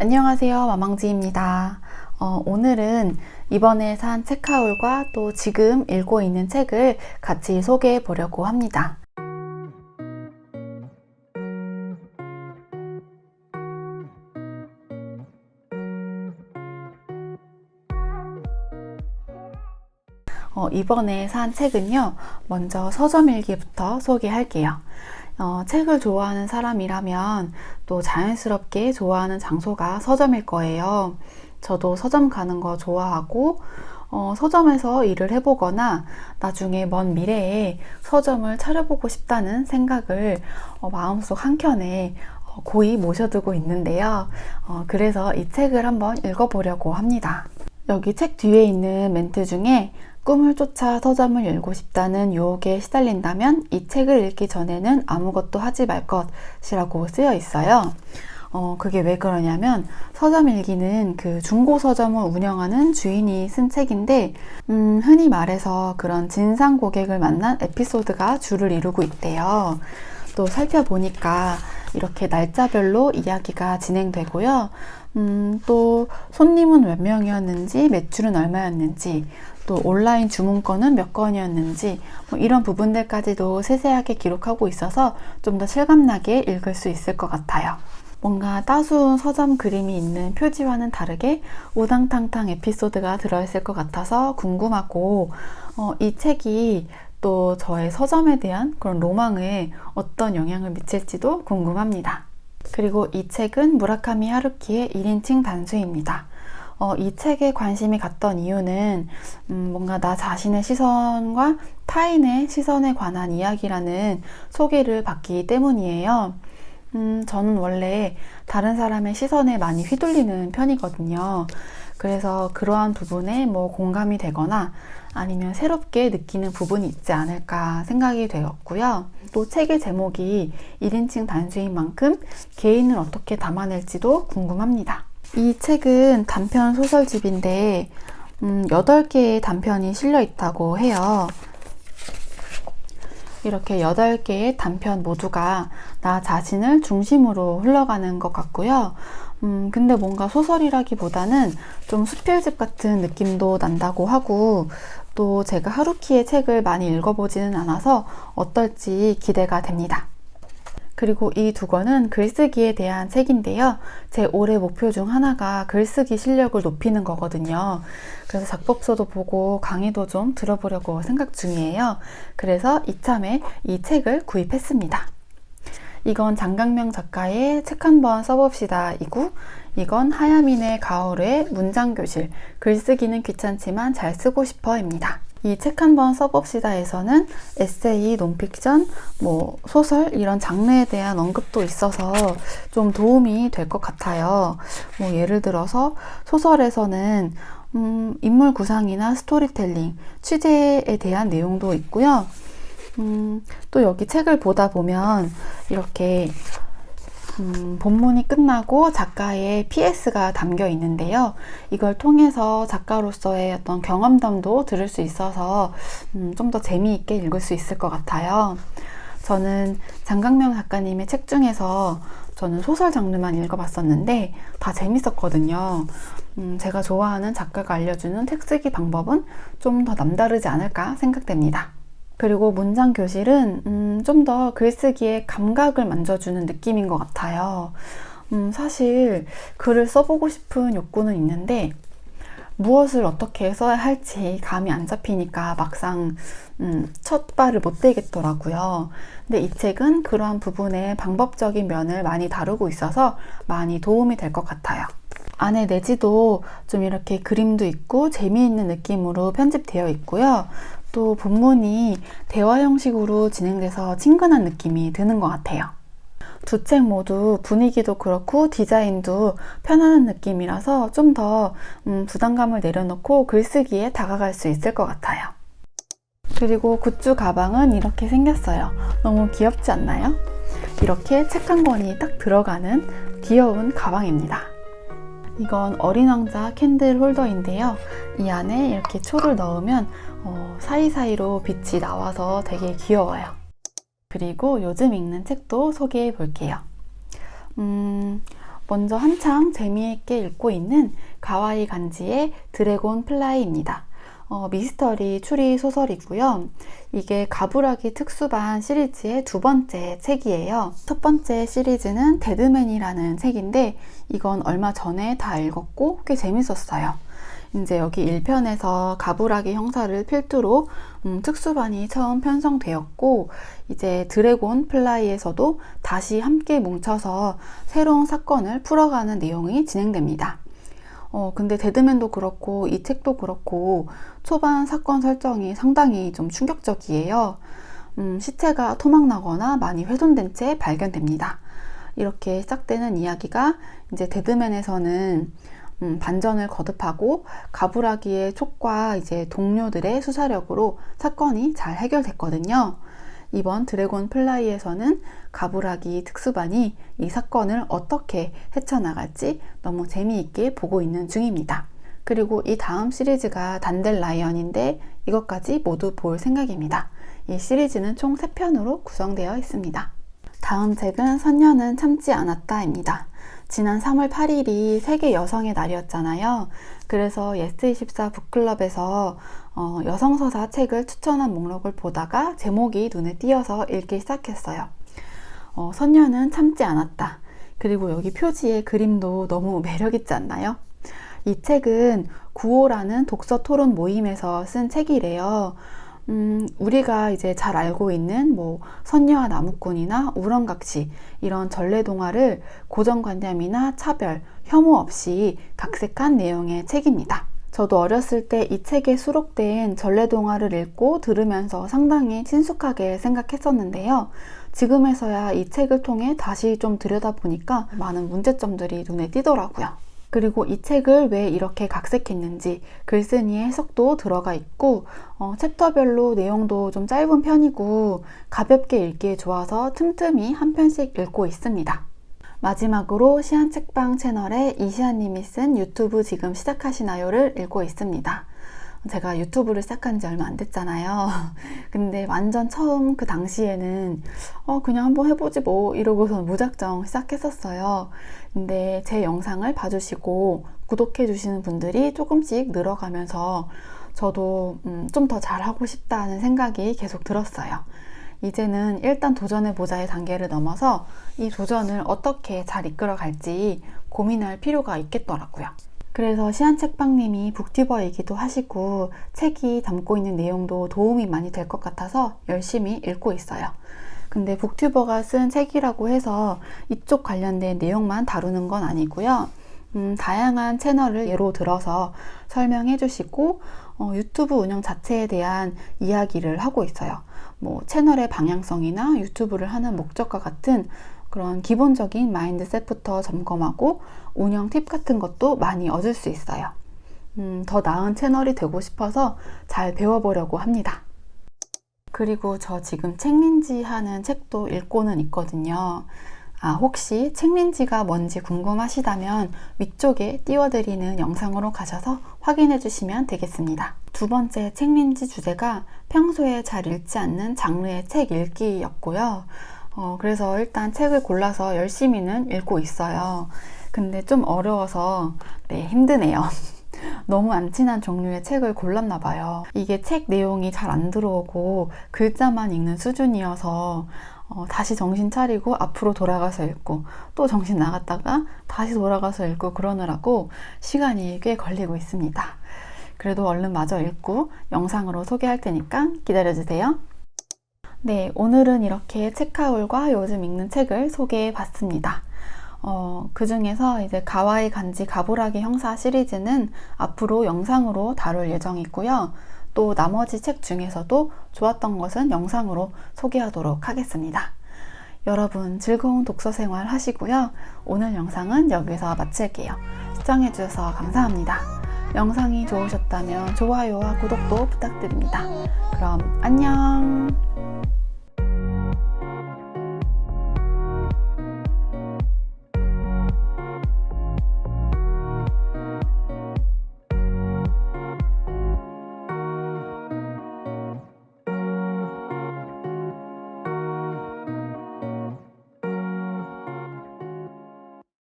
안녕하세요, 마망지입니다. 오늘은 이번에 산 책하울과 또 지금 읽고 있는 책을 같이 소개해 보려고 합니다. 이번에 산 책은요, 먼저 서점 일기부터 소개할게요. 책을 좋아하는 사람이라면 또 자연스럽게 좋아하는 장소가 서점일 거예요. 저도 서점 가는 거 좋아하고 서점에서 일을 해보거나 나중에 먼 미래에 서점을 차려보고 싶다는 생각을 마음속 한켠에 고이 모셔두고 있는데요. 그래서 이 책을 한번 읽어보려고 합니다. 여기 책 뒤에 있는 멘트 중에 꿈을 쫓아 서점을 열고 싶다는 유혹에 시달린다면 이 책을 읽기 전에는 아무것도 하지 말 것이라고 쓰여 있어요. 그게 왜 그러냐면 서점 일기는 그 중고 서점을 운영하는 주인이 쓴 책인데 흔히 말해서 그런 진상 고객을 만난 에피소드가 주를 이루고 있대요. 또 살펴보니까 이렇게 날짜별로 이야기가 진행되고요. 또 손님은 몇 명이었는지, 매출은 얼마였는지, 또 온라인 주문건은 몇 건이었는지 이런 부분들까지도 세세하게 기록하고 있어서 좀 더 실감나게 읽을 수 있을 것 같아요. 뭔가 따스운 서점 그림이 있는 표지와는 다르게 우당탕탕 에피소드가 들어있을 것 같아서 궁금하고 이 책이 또 저의 서점에 대한 그런 로망에 어떤 영향을 미칠지도 궁금합니다. 그리고 이 책은 무라카미 하루키의 1인칭 단수입니다. 이 책에 관심이 갔던 이유는 뭔가 나 자신의 시선과 타인의 시선에 관한 이야기라는 소개를 받기 때문이에요. 저는 원래 다른 사람의 시선에 많이 휘둘리는 편이거든요. 그래서 그러한 부분에 공감이 되거나 아니면 새롭게 느끼는 부분이 있지 않을까 생각이 되었고요. 또 책의 제목이 1인칭 단수인 만큼 개인을 어떻게 담아낼지도 궁금합니다. 이 책은 단편 소설집인데 8개의 단편이 실려 있다고 해요. 이렇게 8개의 단편 모두가 나 자신을 중심으로 흘러가는 것 같고요. 근데 뭔가 소설이라기보다는 좀 수필집 같은 느낌도 난다고 하고 또 제가 하루키의 책을 많이 읽어보지는 않아서 어떨지 기대가 됩니다. 그리고 이 두 권은 글쓰기에 대한 책인데요. 제 올해 목표 중 하나가 글쓰기 실력을 높이는 거거든요. 그래서 작법서도 보고 강의도 좀 들어보려고 생각 중이에요. 그래서 이참에 이 책을 구입했습니다. 이건 장강명 작가의 책 한번 써봅시다 이고 이건 하야미네 가오르의 문장교실 글쓰기는 귀찮지만 잘 쓰고 싶어 입니다. 이 책 한번 써봅시다에서는 에세이, 논픽션, 소설 이런 장르에 대한 언급도 있어서 좀 도움이 될 것 같아요. 예를 들어서 소설에서는 인물 구상이나 스토리텔링, 취재에 대한 내용도 있고요. 또 여기 책을 보다 보면 이렇게 본문이 끝나고 작가의 PS가 담겨 있는데요. 이걸 통해서 작가로서의 어떤 경험담도 들을 수 있어서 좀 더 재미있게 읽을 수 있을 것 같아요. 저는 장강명 작가님의 책 중에서 저는 소설 장르만 읽어봤었는데 다 재밌었거든요. 제가 좋아하는 작가가 알려주는 책 쓰기 방법은 좀 더 남다르지 않을까 생각됩니다. 그리고 문장교실은 좀 더 글쓰기에 감각을 만져주는 느낌인 것 같아요. 사실 글을 써보고 싶은 욕구는 있는데 무엇을 어떻게 써야 할지 감이 안 잡히니까 막상 첫 발을 못 대겠더라고요. 근데 이 책은 그러한 부분의 방법적인 면을 많이 다루고 있어서 많이 도움이 될 것 같아요. 안에 내지도 좀 이렇게 그림도 있고 재미있는 느낌으로 편집되어 있고요. 또 본문이 대화 형식으로 진행돼서 친근한 느낌이 드는 것 같아요. 두 책 모두 분위기도 그렇고 디자인도 편안한 느낌이라서 좀 더 부담감을 내려놓고 글쓰기에 다가갈 수 있을 것 같아요. 그리고 굿즈 가방은 이렇게 생겼어요. 너무 귀엽지 않나요? 이렇게 책 한 권이 딱 들어가는 귀여운 가방입니다. 이건 어린 왕자 캔들 홀더인데요. 이 안에 이렇게 초를 넣으면 사이사이로 빛이 나와서 되게 귀여워요. 그리고 요즘 읽는 책도 소개해 볼게요. 먼저 한창 재미있게 읽고 있는 가와이 간지의 드래곤 플라이입니다. 미스터리 추리 소설이고요. 이게 가부라기 특수반 시리즈의 두 번째 책이에요. 첫 번째 시리즈는 데드맨이라는 책인데 이건 얼마 전에 다 읽었고 꽤 재밌었어요. 이제 여기 1편에서 가부라기 형사를 필두로 특수반이 처음 편성되었고 이제 드래곤 플라이에서도 다시 함께 뭉쳐서 새로운 사건을 풀어가는 내용이 진행됩니다. 근데 데드맨도 그렇고 이 책도 그렇고 초반 사건 설정이 상당히 좀 충격적이에요. 시체가 토막나거나 많이 훼손된 채 발견됩니다. 이렇게 시작되는 이야기가 이제 데드맨에서는 반전을 거듭하고 가부라기의 촉과 이제 동료들의 수사력으로 사건이 잘 해결됐거든요. 이번 드래곤 플라이에서는 가부라기 특수반이 이 사건을 어떻게 헤쳐나갈지 너무 재미있게 보고 있는 중입니다. 그리고 이 다음 시리즈가 단델라이언인데 이것까지 모두 볼 생각입니다. 이 시리즈는 총 3편으로 구성되어 있습니다. 다음 책은 선녀는 참지 않았다입니다. 지난 3월 8일이 세계 여성의 날이었잖아요. 그래서 예스24 북클럽에서 여성서사 책을 추천한 목록을 보다가 제목이 눈에 띄어서 읽기 시작했어요. 선녀는 참지 않았다. 그리고 여기 표지의 그림도 너무 매력있지 않나요? 이 책은 구호라는 독서 토론 모임에서 쓴 책이래요. 우리가 이제 잘 알고 있는 선녀와 나무꾼이나 우렁각시 이런 전래동화를 고정관념이나 차별, 혐오 없이 각색한 내용의 책입니다. 저도 어렸을 때 이 책에 수록된 전래동화를 읽고 들으면서 상당히 친숙하게 생각했었는데요. 지금에서야 이 책을 통해 다시 좀 들여다보니까 많은 문제점들이 눈에 띄더라고요. 그리고 이 책을 왜 이렇게 각색했는지 글쓴이의 해석도 들어가 있고 챕터별로 내용도 좀 짧은 편이고 가볍게 읽기에 좋아서 틈틈이 한 편씩 읽고 있습니다. 마지막으로 시안책방 채널에 이시안님이 쓴 유튜브 지금 시작하시나요를 읽고 있습니다. 제가 유튜브를 시작한 지 얼마 안 됐잖아요. 근데 완전 처음 그 당시에는 그냥 한번 해보지 뭐 이러고서 무작정 시작했었어요. 근데 제 영상을 봐주시고 구독해 주시는 분들이 조금씩 늘어가면서 저도 좀 더 잘하고 싶다는 생각이 계속 들었어요. 이제는 일단 도전해보자의 단계를 넘어서 이 도전을 어떻게 잘 이끌어갈지 고민할 필요가 있겠더라고요. 그래서 시안책방님이 북튜버이기도 하시고 책이 담고 있는 내용도 도움이 많이 될 것 같아서 열심히 읽고 있어요. 근데 북튜버가 쓴 책이라고 해서 이쪽 관련된 내용만 다루는 건 아니고요. 다양한 채널을 예로 들어서 설명해 주시고 유튜브 운영 자체에 대한 이야기를 하고 있어요. 채널의 방향성이나 유튜브를 하는 목적과 같은 그런 기본적인 마인드셋부터 점검하고 운영 팁 같은 것도 많이 얻을 수 있어요. 더 나은 채널이 되고 싶어서 잘 배워보려고 합니다. 그리고 저 지금 책린지 하는 책도 읽고는 있거든요. 혹시 책린지가 뭔지 궁금하시다면 위쪽에 띄워드리는 영상으로 가셔서 확인해 주시면 되겠습니다. 두 번째 책린지 주제가 평소에 잘 읽지 않는 장르의 책 읽기였고요. 그래서 일단 책을 골라서 열심히는 읽고 있어요. 근데 좀 어려워서 힘드네요. 너무 안 친한 종류의 책을 골랐나 봐요. 이게 책 내용이 잘 안 들어오고 글자만 읽는 수준이어서 다시 정신 차리고 앞으로 돌아가서 읽고 또 정신 나갔다가 다시 돌아가서 읽고 그러느라고 시간이 꽤 걸리고 있습니다. 그래도 얼른 마저 읽고 영상으로 소개할 테니까 기다려주세요. 네, 오늘은 이렇게 책하울과 요즘 읽는 책을 소개해 봤습니다. 그 중에서 이제 가와이 간지 가부라기 형사 시리즈는 앞으로 영상으로 다룰 예정이고요. 또 나머지 책 중에서도 좋았던 것은 영상으로 소개하도록 하겠습니다. 여러분 즐거운 독서 생활 하시고요. 오늘 영상은 여기서 마칠게요. 시청해주셔서 감사합니다. 영상이 좋으셨다면 좋아요와 구독도 부탁드립니다. 그럼 안녕!